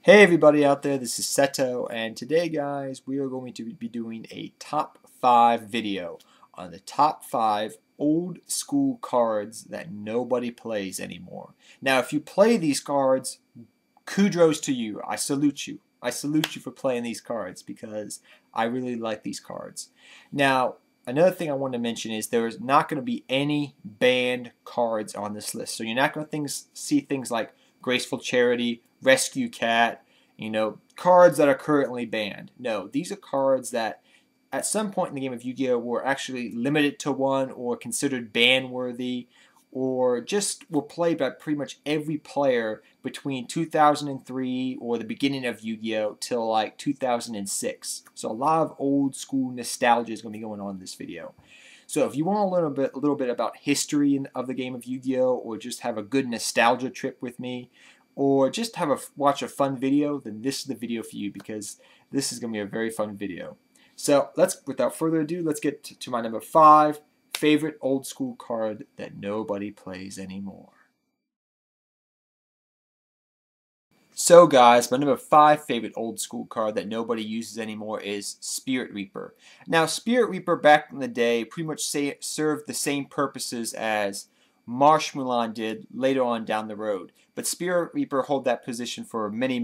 Hey everybody out there, this is Seto, and today guys we are going to be doing a top 5 video on the top 5 old school cards that nobody plays anymore. Now if you play these cards, kudos to you. I salute you. I salute you for playing these cards because I really like these cards. Now another thing I want to mention is there's not going to be any banned cards on this list. So you're not going to see things like Graceful Charity, Rescue Cat, cards that are currently banned. No, these are cards that at some point in the game of Yu-Gi-Oh! Were actually limited to one or considered ban-worthy or just were played by pretty much every player between 2003 or the beginning of Yu-Gi-Oh! Till like 2006. So a lot of old school nostalgia is going to be going on in this video. So if you want to learn a little bit about history of the game of Yu-Gi-Oh! Or just have a good nostalgia trip with me, or just watch a fun video, then this is the video for you because this is going to be a very fun video. So without further ado, let's get to my number 5 favorite old school card that nobody plays anymore. So guys, my number 5 favorite old school card that nobody uses anymore is Spirit Reaper. Now Spirit Reaper back in the day pretty much served the same purposes as Marsh Mulan did later on down the road. But Spirit Reaper held that position for many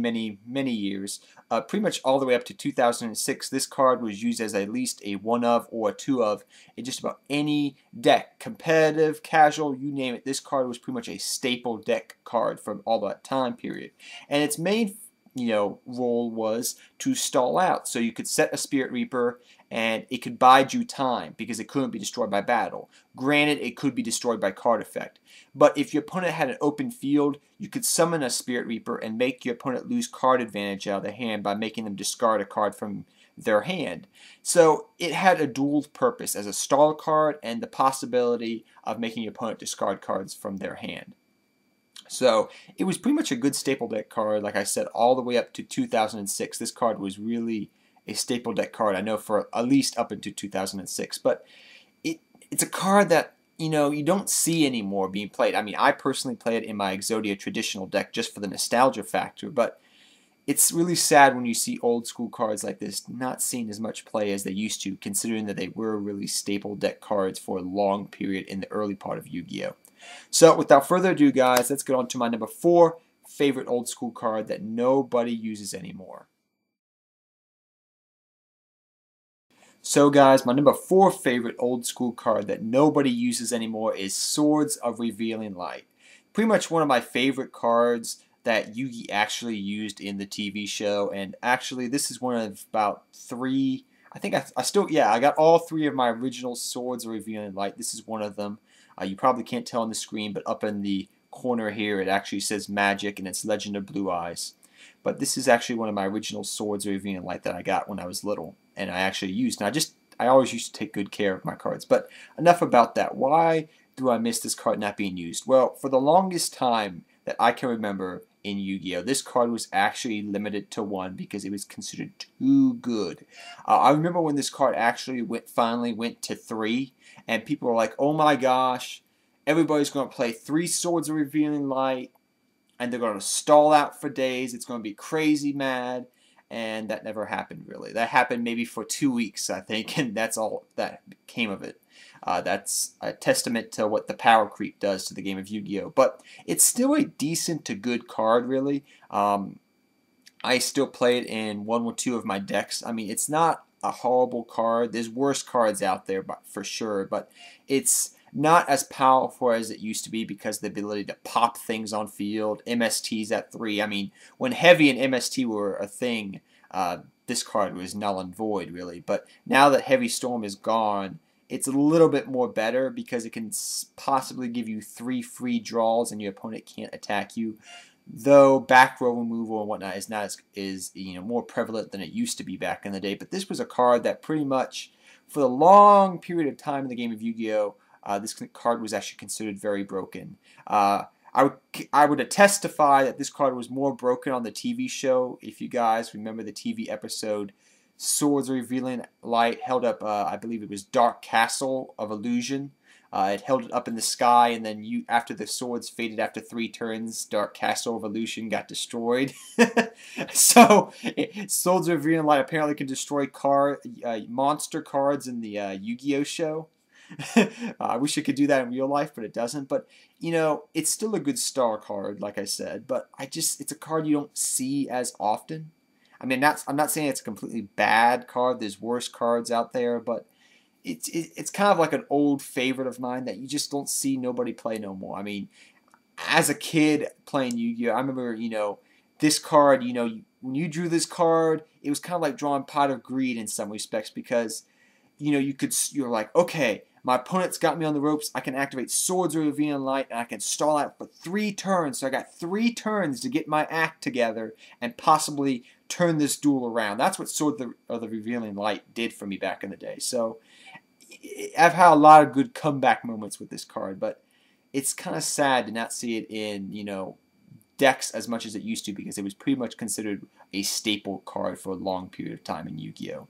years. Pretty much all the way up to 2006, this card was used as at least a 1 of or a 2 of in just about any deck. Competitive, casual, you name it. This card was pretty much a staple deck card from all that time period. And its main role was to stall out. So you could set a Spirit Reaper and it could bide you time because it couldn't be destroyed by battle. Granted, it could be destroyed by card effect. But if your opponent had an open field, you could summon a Spirit Reaper and make your opponent lose card advantage out of their hand by making them discard a card from their hand. So it had a dual purpose as a stall card and the possibility of making your opponent discard cards from their hand. So it was pretty much a good staple deck card, like I said, all the way up to 2006. This card was really a staple deck card, I know, for at least up into 2006. But it's a card that you don't see anymore being played. I mean, I personally play it in my Exodia traditional deck just for the nostalgia factor, but it's really sad when you see old school cards like this not seeing as much play as they used to, considering that they were really staple deck cards for a long period in the early part of Yu-Gi-Oh! So without further ado guys, let's get on to my number 4 favorite old school card that nobody uses anymore. So guys, my number 4 favorite old school card that nobody uses anymore is Swords of Revealing Light. Pretty much one of my favorite cards that Yu-Gi actually used in the TV show, and actually this is one of about 3, I think I got all 3 of my original Swords of Revealing Light. This is one of them. You probably can't tell on the screen, but up in the corner here it actually says Magic and it's Legend of Blue Eyes. But this is actually one of my original Swords of Revealing Light that I got when I was little and I actually used. And I always used to take good care of my cards. But enough about that. Why do I miss this card not being used? Well, for the longest time that I can remember in Yu-Gi-Oh! This card was actually limited to 1 because it was considered too good. I remember when this card actually finally went to 3, and people were like, oh my gosh, everybody's going to play 3 Swords of Revealing Light, and they're going to stall out for days, it's going to be crazy mad, and that never happened really. That happened maybe for 2 weeks, I think, and that's all that came of it. That's a testament to what the power creep does to the game of Yu-Gi-Oh! But it's still a decent to good card, really. I still play it in 1 or 2 of my decks. I mean, it's not a horrible card. There's worse cards out there, for sure, but it's not as powerful as it used to be because of the ability to pop things on field. MST's at 3. I mean, when Heavy and MST were a thing, this card was null and void, really. But now that Heavy Storm is gone, it's a little bit more better because it can possibly give you 3 free draws and your opponent can't attack you. Though back row removal and whatnot is not more prevalent than it used to be back in the day. But this was a card that pretty much, for the long period of time in the game of Yu-Gi-Oh!, this card was actually considered very broken. I would testify that this card was more broken on the TV show. If you guys remember the TV episode Swords of Revealing Light held up, I believe it was Dark Castle of Illusion. It held it up in the sky, and then after the swords faded after 3 turns, Dark Castle Evolution got destroyed. So, Swords of Revealing Light apparently can destroy monster cards in the Yu-Gi-Oh show. I wish it could do that in real life, but it doesn't. But, it's still a good star card, like I said. But it's a card you don't see as often. I mean, I'm not saying it's a completely bad card. There's worse cards out there, but it's kind of like an old favorite of mine that you just don't see nobody play no more. I mean, as a kid playing Yu-Gi-Oh, I remember, this card, when you drew this card, it was kind of like drawing Pot of Greed in some respects because, you're like, okay, my opponent's got me on the ropes. I can activate Swords of Revealing Light, and I can stall out for 3 turns. So I got 3 turns to get my act together and possibly turn this duel around. That's what Swords of the Revealing Light did for me back in the day. So I've had a lot of good comeback moments with this card, but it's kind of sad to not see it in, decks as much as it used to because it was pretty much considered a staple card for a long period of time in Yu-Gi-Oh!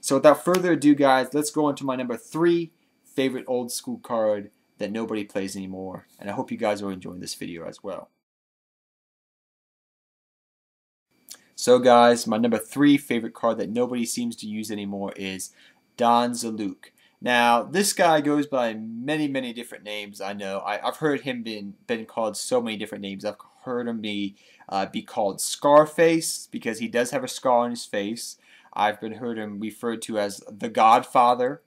So without further ado, guys, let's go on to my number 3 favorite old school card that nobody plays anymore. And I hope you guys are enjoying this video as well. So guys, my number 3 favorite card that nobody seems to use anymore is Danza Luke. Now, this guy goes by many, many different names. I know. I've heard him been called so many different names. I've heard him be called Scarface because he does have a scar on his face. I've heard him referred to as the Godfather.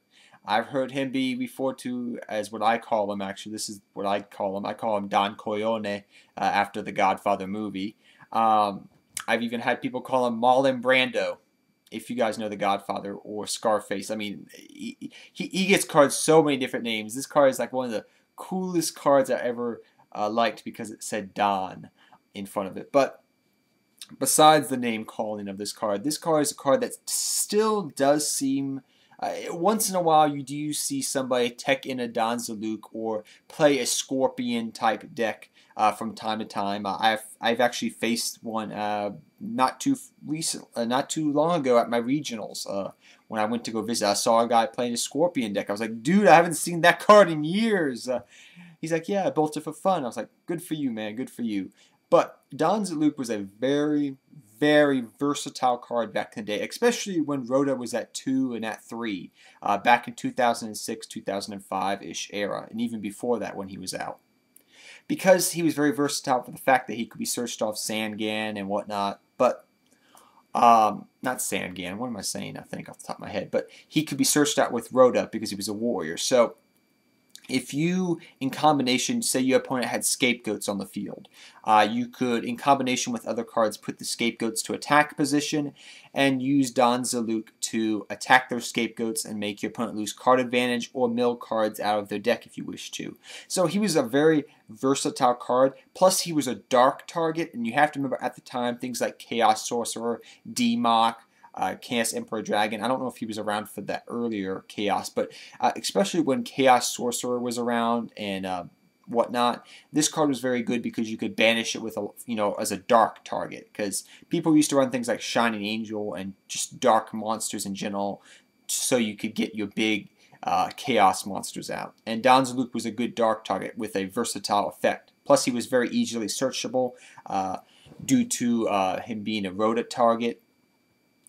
I've heard him be referred to as what I call him. Actually, this is what I call him. I call him Don Corleone after the Godfather movie. I've even had people call him Marlon Brando, if you guys know The Godfather, or Scarface. I mean, he gets cards so many different names. This card is like one of the coolest cards I ever liked because it said Don in front of it. But besides the name calling of this card is a card that still does seem... once in a while you do see somebody tech in a Danza Luke or play a Scorpion type deck from time to time. I've actually faced one not too long ago at my regionals. When I went to go visit, I saw a guy playing a Scorpion deck. I was like, dude, I haven't seen that card in years. He's like, yeah, I built it for fun. I was like, good for you, man, good for you. But Danza Luke was a very, very versatile card back in the day, especially when Rhoda was at 2 and at 3, back in 2006, 2005-ish era, and even before that when he was out. Because he was very versatile for the fact that he could be searched off Sangan and whatnot, but, not Sangan, what am I saying, I think, off the top of my head, but he could be searched out with Rhoda because he was a warrior. So, if you, in combination, say your opponent had scapegoats on the field, you could, in combination with other cards, put the scapegoats to attack position and use Danza Luke to attack their scapegoats and make your opponent lose card advantage or mill cards out of their deck if you wish to. So he was a very versatile card, plus he was a dark target, and you have to remember at the time things like Chaos Sorcerer, D-Mock, Chaos Emperor Dragon. I don't know if he was around for that earlier Chaos, but especially when Chaos Sorcerer was around and whatnot, this card was very good because you could banish it with as a dark target. Because people used to run things like Shining Angel and just dark monsters in general, so you could get your big Chaos monsters out. And Danza Luke was a good dark target with a versatile effect. Plus, he was very easily searchable due to him being a Rhoda target.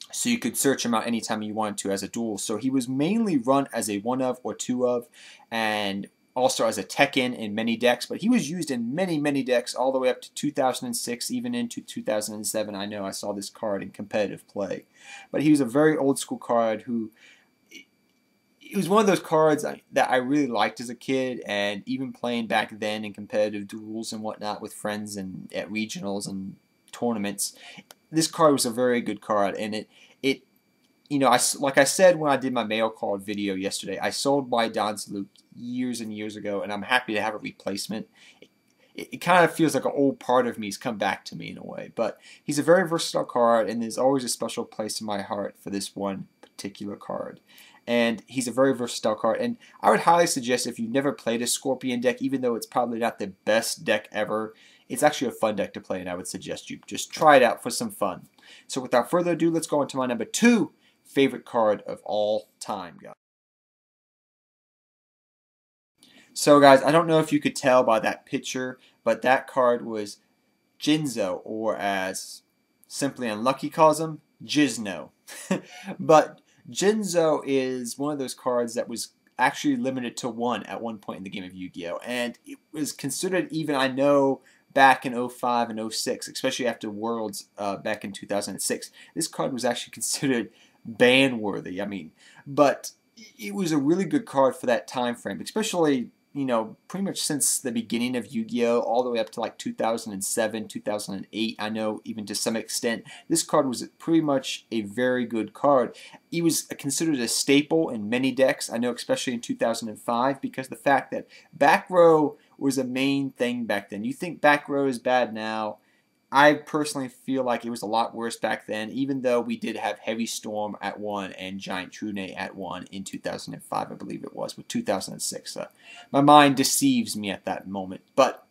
So you could search him out anytime you wanted to as a duel. So he was mainly run as a 1-of or 2-of, and also as a tech-in many decks. But he was used in many, many decks all the way up to 2006, even into 2007. I know I saw this card in competitive play. But he was a very old school card who... It was one of those cards that I really liked as a kid, and even playing back then in competitive duels and whatnot with friends and at regionals and tournaments. This card was a very good card, and like I said when I did my mail card video yesterday, I sold my Danza Luke years and years ago, and I'm happy to have a replacement. It kind of feels like an old part of me has come back to me in a way, but he's a very versatile card, and there's always a special place in my heart for this one particular card. And he's a very versatile card, and I would highly suggest if you've never played a Scorpion deck, even though it's probably not the best deck ever, it's actually a fun deck to play, and I would suggest you just try it out for some fun. So without further ado, let's go on to my number 2 favorite card of all time, guys. So guys, I don't know if you could tell by that picture, but that card was Jinzo, or as Simply Unlucky calls him, Jizno. But Jinzo is one of those cards that was actually limited to one at one point in the game of Yu-Gi-Oh! And it was considered, even I know back in '05 and '06, especially after Worlds back in 2006, this card was actually considered ban-worthy. I mean, but it was a really good card for that time frame, especially, you know, pretty much since the beginning of Yu-Gi-Oh! All the way up to like 2007, 2008, I know even to some extent, this card was pretty much a very good card. It was considered a staple in many decks, I know, especially in 2005, because the fact that back row was a main thing back then. You think back row is bad now. I personally feel like it was a lot worse back then, even though we did have Heavy Storm at 1 and Giant Trune at 1 in 2005, I believe it was, with 2006. My mind deceives me at that moment. But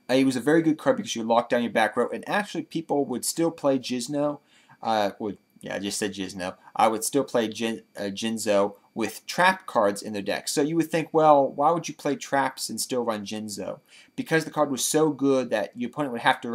it was a very good card because you locked down your back row, and actually people would still play Jizno. Yeah, I just said Jizno. I would still play Jinzo with trap cards in their deck. So you would think, well, why would you play traps and still run Jinzo? Because the card was so good that your opponent would have to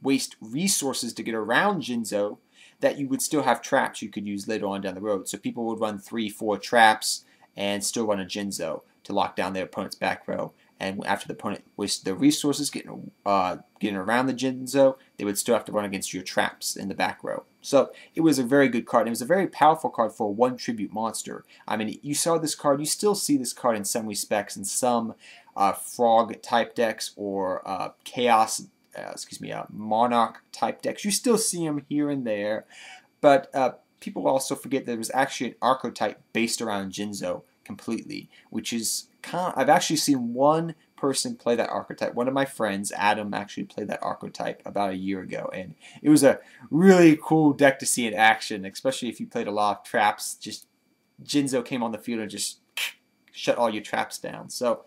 waste resources to get around Jinzo, that you would still have traps you could use later on down the road. So people would run 3-4 traps and still run a Jinzo to lock down their opponent's back row. And after the opponent wasted their resources getting around the Jinzo, they would still have to run against your traps in the back row. So it was a very good card. It was a very powerful card for a 1 tribute monster. I mean, you saw this card, you still see this card in some respects in some frog type decks or chaos, monarch type decks. You still see them here and there, but people also forget there was actually an archetype based around Jinzo completely, which is I've actually seen one person play that archetype. One of my friends, Adam, actually played that archetype about a year ago, and it was a really cool deck to see in action, especially if you played a lot of traps. Just Jinzo came on the field and just shut all your traps down. So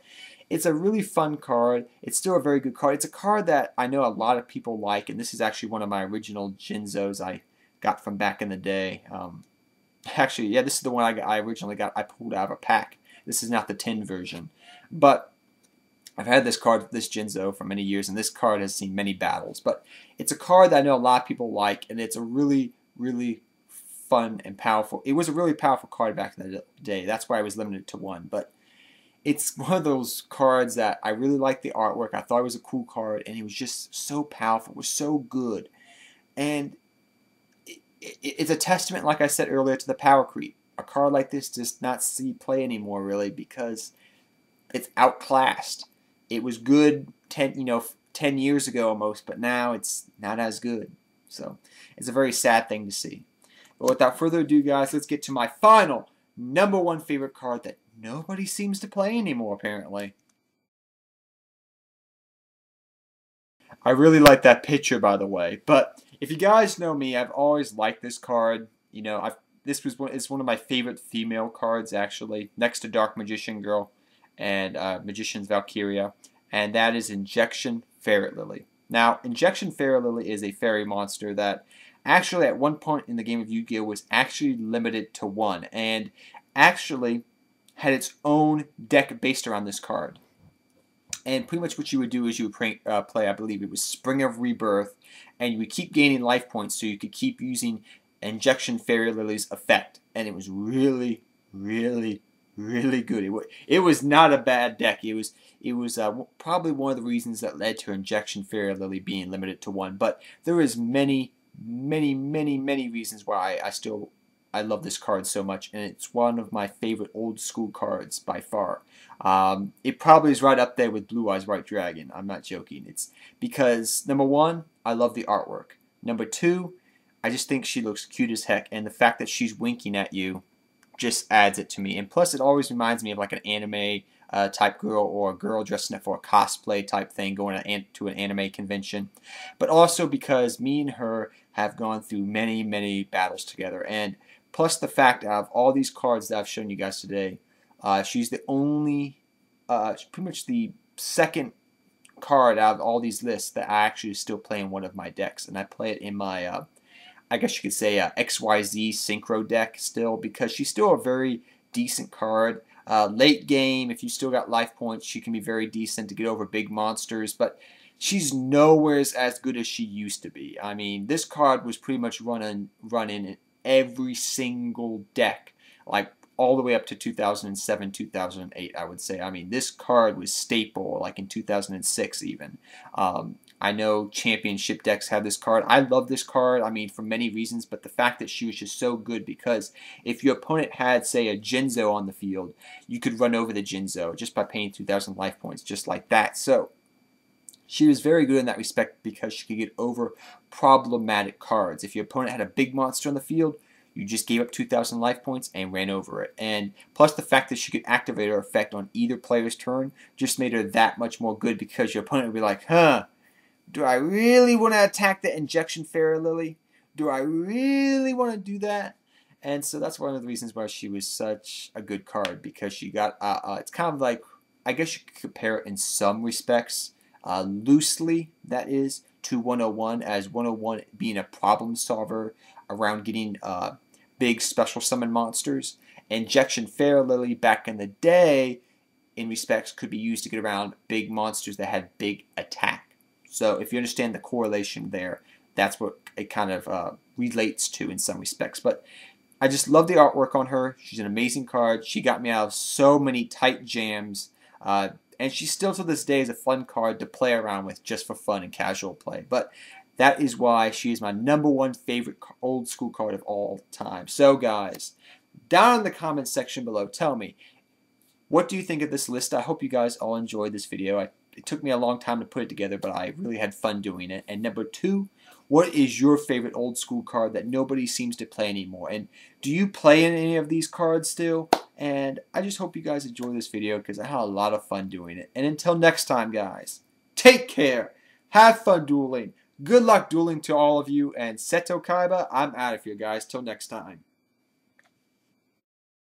it's a really fun card. It's still a very good card. It's a card that I know a lot of people like, and this is actually one of my original Jinzos I got from back in the day. Actually, yeah, this is the one I originally got. I pulled out of a pack. This is not the tin version. But I've had this card, this Jinzo, for many years, and this card has seen many battles. But it's a card that I know a lot of people like, and it's a really, really fun and powerful. It was a really powerful card back in the day. That's why I was limited to one. But it's one of those cards that I really liked the artwork. I thought it was a cool card, and it was just so powerful. It was so good. And it's a testament, like I said earlier, to the power creep. A card like this does not see play anymore, really, because it's outclassed. It was good 10 years ago almost, but now it's not as good. So it's a very sad thing to see. But without further ado, guys, let's get to my final #1 favorite card that nobody seems to play anymore, apparently. I really like that picture, by the way. But if you guys know me, I've always liked this card. You know, it's one of my favorite female cards, actually, next to Dark Magician Girl and Magician's Valkyria, and that is Injection Ferret Lily. Now, Injection Ferret Lily is a fairy monster that actually at one point in the game of Yu-Gi-Oh! Was actually limited to 1, and actually had its own deck based around this card. And pretty much what you would do is you would play, I believe it was Spring of Rebirth, and you would keep gaining life points so you could keep using Injection Fairy Lily's effect. And it was really, really, really good. It was not a bad deck. It was probably one of the reasons that led to Injection Fairy Lily being limited to 1. But there is many, many, many, many reasons why I love this card so much, and it's one of my favorite old school cards by far. It probably is right up there with Blue Eyes White Dragon. I'm not joking. It's because, #1, I love the artwork. #2, I just think she looks cute as heck, and the fact that she's winking at you just adds it to me. And plus, it always reminds me of like an anime type girl, or a girl dressing up for a cosplay type thing, going to an anime convention. But also because me and her have gone through many, many battles together, and plus the fact out of all these cards that I've shown you guys today, she's the only, pretty much the second card out of all these lists that I actually still play in one of my decks, and I play it in my, I guess you could say, XYZ Synchro deck still, because she's still a very decent card. Late game, if you still got life points, she can be very decent to get over big monsters, but she's nowhere as good as she used to be. I mean, this card was pretty much running in every single deck, like all the way up to 2007, 2008, I would say. I mean, this card was staple, like in 2006 even. I know championship decks have this card. I love this card, I mean, for many reasons, but the fact that she was just so good, because if your opponent had, say, a Jinzo on the field, you could run over the Jinzo just by paying 2,000 life points, just like that. So she was very good in that respect because she could get over problematic cards. If your opponent had a big monster on the field, you just gave up 2,000 life points and ran over it. And plus the fact that she could activate her effect on either player's turn just made her that much more good, because your opponent would be like, huh, do I really want to attack the Injection Fairy Lily? Do I really want to do that? And so that's one of the reasons why she was such a good card, because she got, it's kind of like, I guess you could compare it in some respects, loosely, that is, to 101, as 101 being a problem solver around getting big special summon monsters. Injection Fairy Lily back in the day, in respects, could be used to get around big monsters that had big attack. So if you understand the correlation there, that's what it kind of relates to in some respects. But I just love the artwork on her. She's an amazing card. She got me out of so many tight jams. And she still to this day is a fun card to play around with just for fun and casual play. But that is why she is my #1 favorite old school card of all time. So guys, down in the comments section below, tell me, what do you think of this list? I hope you guys all enjoyed this video. It took me a long time to put it together, but I really had fun doing it. And #2, what is your favorite old school card that nobody seems to play anymore? And do you play in any of these cards still? And I just hope you guys enjoy this video, because I had a lot of fun doing it. And until next time, guys, take care. Have fun dueling. Good luck dueling to all of you. And Seto Kaiba, I'm out of here, guys. Till next time.